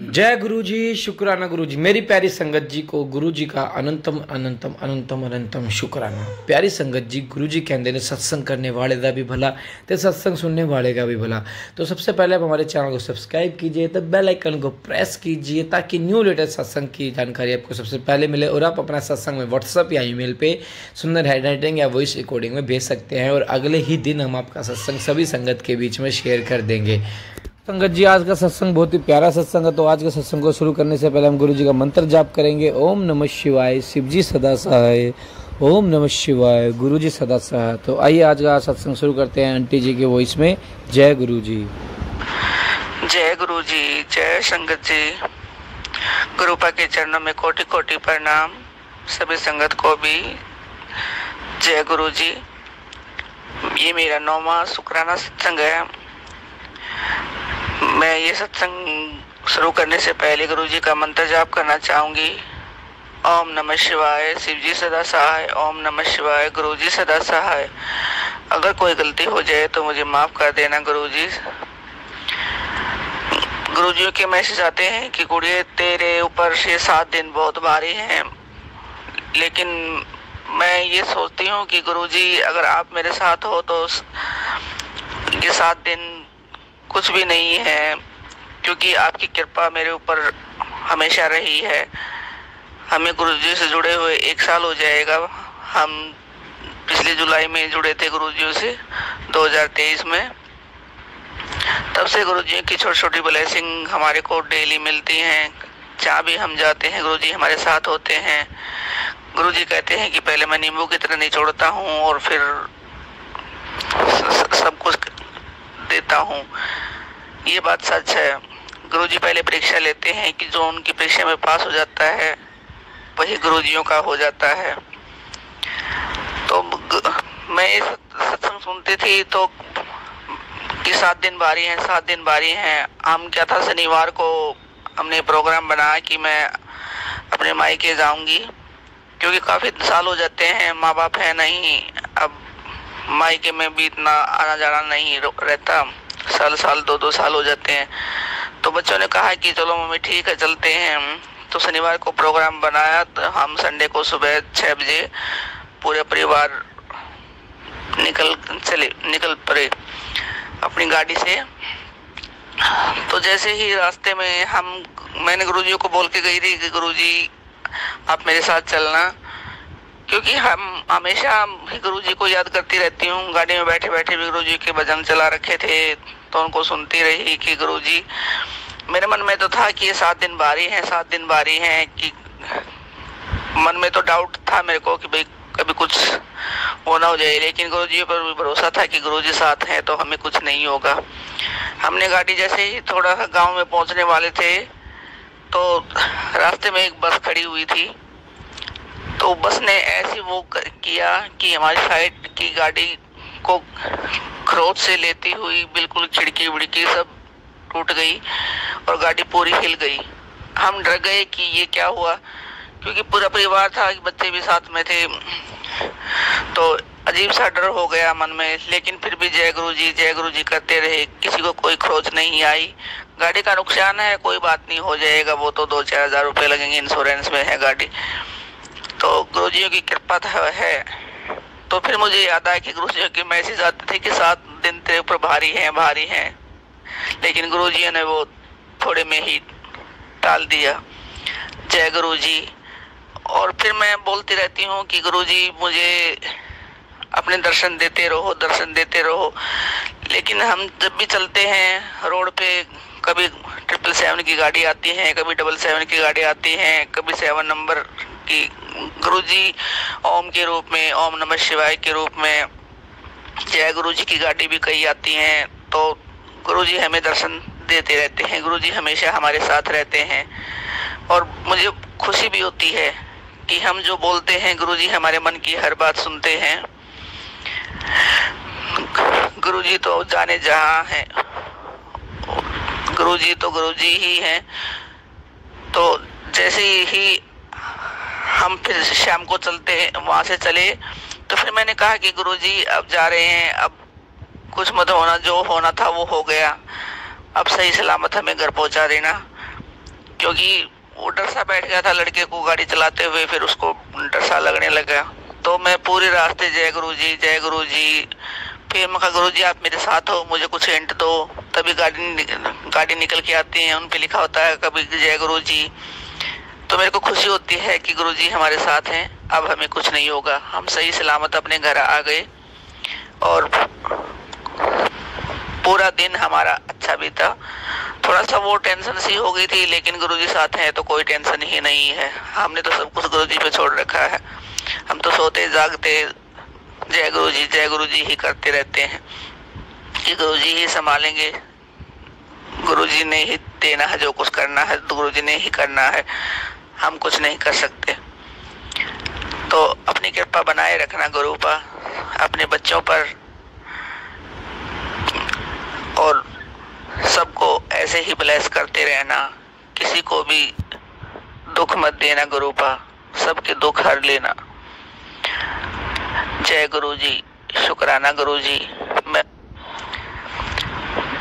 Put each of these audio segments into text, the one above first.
जय गुरु जी, शुक्राना गुरु जी। मेरी प्यारी संगत जी को गुरु जी का अनंतम अनंतम अनंतम अनंतम शुक्राना। प्यारी संगत जी, गुरु जी कहते ने सत्संग करने वाले का भी भला तो सत्संग सुनने वाले का भी भला। तो सबसे पहले आप हमारे चैनल को सब्सक्राइब कीजिए, तो बेल आइकन को प्रेस कीजिए ताकि न्यू लेटेस्ट सत्संग की जानकारी आपको सबसे पहले मिले। और आप अपना सत्संग में व्हाट्सअप या ईमेल पे सुंदर हैंडराइटिंग या वॉइस रिकॉर्डिंग में भेज सकते हैं और अगले ही दिन हम आपका सत्संग सभी संगत के बीच में शेयर कर देंगे। संगत जी, आज का सत्संग बहुत ही प्यारा सत्संग है। तो आज के सत्संग को शुरू करने से पहले हम गुरु जी का मंत्र जाप करेंगे। ओम नमः शिवाय, शिव जी सदा सहाय। ओम नमः शिवाय, गुरु जी सदा सहाय। तो आइए आज का सत्संग शुरू करते हैं आंटी जी के वॉइस में। जय गुरु जी। जय गुरु जी, जय संगत जी। गुरुपा के चरणों में कोटि कोटि प्रणाम। सभी संगत को भी जय गुरु जी। ये मेरा 9वां शुक्राना सत्संग है। मैं ये सत्संग शुरू करने से पहले गुरु जी का मंत्र जाप करना चाहूंगी। ओम नमः शिवाय, शिव जी सदा सहाय। ओम नमः शिवाय, गुरु जी सदा सहाय। अगर कोई गलती हो जाए तो मुझे माफ कर देना गुरु जी। गुरु जी के मैसेज आते हैं कि गुड़िया तेरे ऊपर से 7 दिन बहुत भारी हैं, लेकिन मैं ये सोचती हूँ कि गुरु जी अगर आप मेरे साथ हो तो ये 7 दिन कुछ भी नहीं है, क्योंकि आपकी कृपा मेरे ऊपर हमेशा रही है। हमें गुरु जी से जुड़े हुए 1 साल हो जाएगा। हम पिछले जुलाई में जुड़े थे गुरु जी से 2023 में। तब से गुरु जी की छोटी छोटी ब्लेसिंग हमारे को डेली मिलती हैं। जहाँ भी हम जाते हैं गुरु जी हमारे साथ होते हैं। गुरु जी कहते हैं कि पहले मैं नींबू की तरह निचोड़ता हूँ और फिर सब कुछ देता हूँ। ये बात सच है। गुरुजी पहले परीक्षा लेते हैं कि जो उनकी परीक्षा में पास हो जाता है वही गुरुजियों का हो जाता है। तो मैं ये सत्संग सुनती थी तो कि 7 दिन बारी हैं, 7 दिन बारी हैं। हम क्या था, शनिवार को हमने प्रोग्राम बनाया कि मैं अपने मायके जाऊंगी, क्योंकि काफी साल हो जाते हैं, माँ बाप है नहीं। अब मायके में भी इतना आना जाना नहीं रहता, साल 2 साल हो जाते हैं। तो बच्चों ने कहा कि चलो मम्मी ठीक है चलते हैं। तो शनिवार को प्रोग्राम बनाया। तो हम संडे को सुबह 6 बजे पूरे परिवार निकल पड़े अपनी गाड़ी से। तो जैसे ही रास्ते में मैंने गुरुजी को बोल के गई थी कि गुरुजी आप मेरे साथ चलना, क्योंकि हम हमेशा गुरु जी को याद करती रहती हूँ। गाड़ी में बैठे बैठे भी गुरु जी के भजन चला रखे थे तो उनको सुनती रही कि गुरु जी। मेरे मन में तो था कि ये 7 दिन बारी हैं, 7 दिन बारी हैं, कि मन में तो डाउट था मेरे को कि भाई कभी कुछ वो ना हो जाए, लेकिन गुरु जी पर भी भरोसा था कि गुरु जी साथ हैं तो हमें कुछ नहीं होगा। हमने गाड़ी जैसे ही थोड़ा सा गाँव में पहुँचने वाले थे तो रास्ते में एक बस खड़ी हुई थी। तो बस ने ऐसी वो किया कि हमारी साइड की गाड़ी को खरोच से लेती हुई बिल्कुल खिड़की विड़की सब टूट गई और गाड़ी पूरी हिल गई। हम डर गए कि ये क्या हुआ, क्योंकि पूरा परिवार था, बच्चे भी साथ में थे। तो अजीब सा डर हो गया मन में, लेकिन फिर भी जय गुरु जी करते रहे। किसी को कोई खरोच नहीं आई। गाड़ी का नुकसान है, कोई बात नहीं, हो जाएगा, वो तो 2-4 हज़ार रुपये लगेंगे, इंश्योरेंस में है गाड़ी। तो गुरुजियों की कृपा है। तो फिर मुझे याद आया कि गुरुजियों के मैसेज आते थे कि 7 दिन तेरे ऊपर भारी हैं, लेकिन गुरुजियों ने वो थोड़े में ही टाल दिया। जय गुरु जी। और फिर मैं बोलती रहती हूँ कि गुरुजी मुझे अपने दर्शन देते रहो। लेकिन हम जब भी चलते हैं रोड पे, कभी 777 की गाड़ी आती है, कभी 777 की गाड़ी आती है, कभी 7 नंबर की गुरुजी ओम के रूप में, ओम नमः शिवाय के रूप में, जय गुरुजी की गाड़ी भी कई आती हैं। तो गुरुजी हमें दर्शन देते रहते हैं। गुरुजी हमेशा हमारे साथ रहते हैं और मुझे खुशी भी होती है कि हम जो बोलते हैं गुरुजी हमारे मन की हर बात सुनते हैं। गुरुजी तो जाने जहाँ हैं, गुरुजी तो गुरुजी ही हैं। तो जैसे ही हम फिर शाम को वहां से चले तो फिर मैंने कहा कि गुरुजी अब जा रहे हैं, अब कुछ मत होना, जो होना था वो हो गया, अब सही सलामत हमें घर पहुंचा देना। क्योंकि वो डर सा बैठ गया था लड़के को गाड़ी चलाते हुए, फिर उसको डर सा लगने लगा। तो मैं पूरे रास्ते जय गुरु जी जय गुरु जी, फिर मैं कहा गुरु जी आप मेरे साथ हो, मुझे कुछ हिंट दो। तभी गाड़ी निकल के आती है, उन पे लिखा होता है कभी जय गुरु जी। तो मेरे को खुशी होती है कि गुरु जी हमारे साथ हैं, अब हमें कुछ नहीं होगा। हम सही सलामत अपने घर आ गए और पूरा दिन हमारा अच्छा बीता। थोड़ा सा वो टेंशन सी हो गई थी, लेकिन गुरुजी साथ हैं तो कोई टेंशन ही नहीं है। हमने तो सब कुछ गुरुजी पे छोड़ रखा है। हम तो सोते जागते जय गुरु जी ही करते रहते हैं कि गुरुजी ही संभालेंगे, गुरुजी ने ही देना है, जो कुछ करना है तो गुरुजी ने ही करना है, हम कुछ नहीं कर सकते। तो अपनी कृपा बनाए रखना गुरु पर, अपने बच्चों पर, और सबको ऐसे ही ब्लेस करते रहना। किसी को भी दुख मत देना गुरु पर, सबके दुख हर लेना। जय गुरु जी, शुक्राना गुरु जी। मैं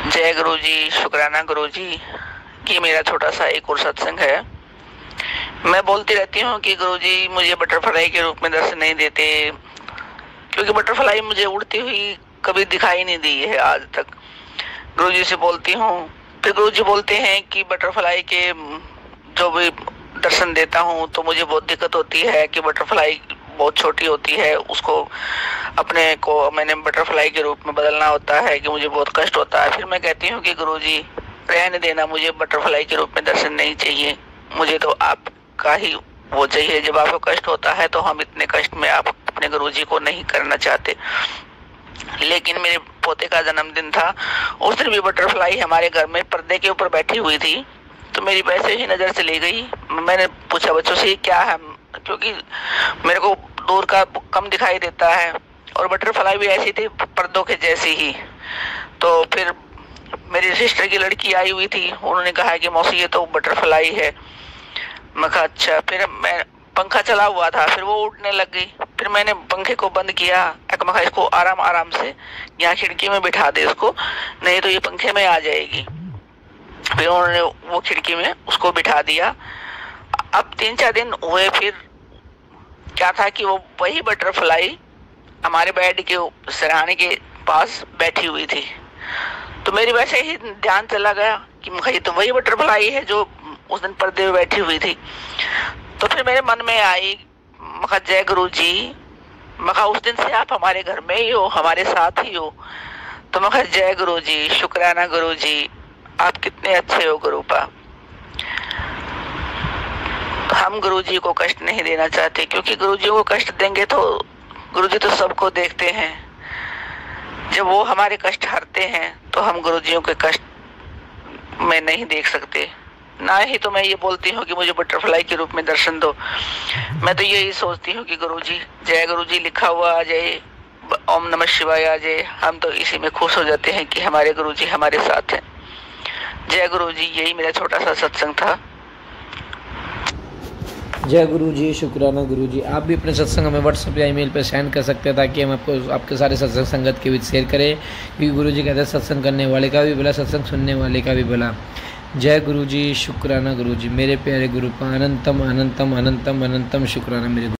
जय गुरु जी, शुक्राना गुरु जी। ये मेरा छोटा सा एक और सत्संग है। मैं बोलती रहती हूँ कि गुरु जी मुझे बटरफ्लाई के रूप में दर्शन नहीं देते, क्योंकि बटरफ्लाई मुझे उड़ती हुई कभी दिखाई नहीं दी है आज तक। गुरुजी से बोलती हूँ, फिर गुरुजी बोलते हैं कि बटरफ्लाई के जो भी दर्शन देता हूँ तो मुझे बहुत दिक्कत होती है कि बटरफ्लाई बहुत छोटी होती है, उसको अपने को मैंने बटरफ्लाई के रूप में बदलना होता है कि मुझे बहुत कष्ट होता है। फिर मैं कहती हूँ कि गुरुजी रहने देना, मुझे बटरफ्लाई के रूप में दर्शन नहीं चाहिए, मुझे तो आपका ही वो चाहिए। जब आपको कष्ट होता है तो हम इतने कष्ट में आप अपने गुरुजी को नहीं करना चाहते। लेकिन मेरे पोते का जन्मदिन था, उस दिन भी बटरफ्लाई हमारे घर में पर्दे के ऊपर बैठी हुई थी, तो मेरी वैसे ही नजर चली गई। मैंने पूछा बच्चों से क्या है, क्योंकि मेरे को दूर का कम दिखाई देता है, और बटरफ्लाई भी ऐसी थी पर्दों के जैसी ही। तो फिर मेरी सिस्टर की लड़की आई हुई थी, उन्होंने कहा कि मौसी ये तो बटरफ्लाई है। मैं कहा अच्छा। फिर मैं पंखा चला हुआ था, फिर वो उड़ने लग गई। फिर मैंने पंखे को बंद किया, मैं कहा इसको आराम आराम से यहाँ खिड़की में बिठा दे इसको, नहीं तो ये पंखे में आ जाएगी। फिर उन्होंने वो खिड़की में उसको बिठा दिया। अब 3-4 दिन हुए, फिर क्या था कि वो वही बटरफ्लाई हमारे बेड के सिरहाने के पास बैठी हुई थी। तो मेरी वैसे ही ध्यान चला गया कि ये तो वही बटरफ्लाई है जो उस दिन पर्दे में बैठी हुई थी। तो फिर मेरे मन में आई, मखा जय गुरु जी, मखा उस दिन से आप हमारे घर में ही हो, हमारे साथ ही हो। तो मखा जय गुरु जी, शुक्राना गुरु जी, आप कितने अच्छे हो गुरुपा। हम गुरु जी को कष्ट नहीं देना चाहते, क्योंकि गुरु जी को कष्ट देंगे तो गुरु जी तो सबको देखते हैं। जब वो हमारे कष्ट हरते हैं तो हम गुरु जियों के कष्ट में नहीं देख सकते। ना ही तो मैं ये बोलती हूँ कि मुझे बटरफ्लाई के रूप में दर्शन दो। मैं तो यही सोचती हूँ कि गुरुजी, जय गुरुजी लिखा हुआ आ जाए, ओम नमः शिवाय आ जाए, हम तो इसी में खुश हो जाते हैं कि हमारे गुरुजी हमारे साथ हैं। जय गुरुजी, यही मेरा छोटा सा सत्संग था। जय गुरु जी, शुक्राना गुरु जी। आप भी अपने सत्संग हमें व्हाट्सएप या ईमेल पर सेंड कर सकते हैं, ताकि हम आपको आपके सारे सत्संग संगत के बीच शेयर करें, क्योंकि गुरु जी कहते हैं सत्संग करने वाले का भी भला, सत्संग सुनने वाले का भी भला। जय गुरु जी, शुक्राना गुरु जी। मेरे प्यारे गुरु का अनंतम अनंतम अनंतम अनंतम शुक्राना मेरे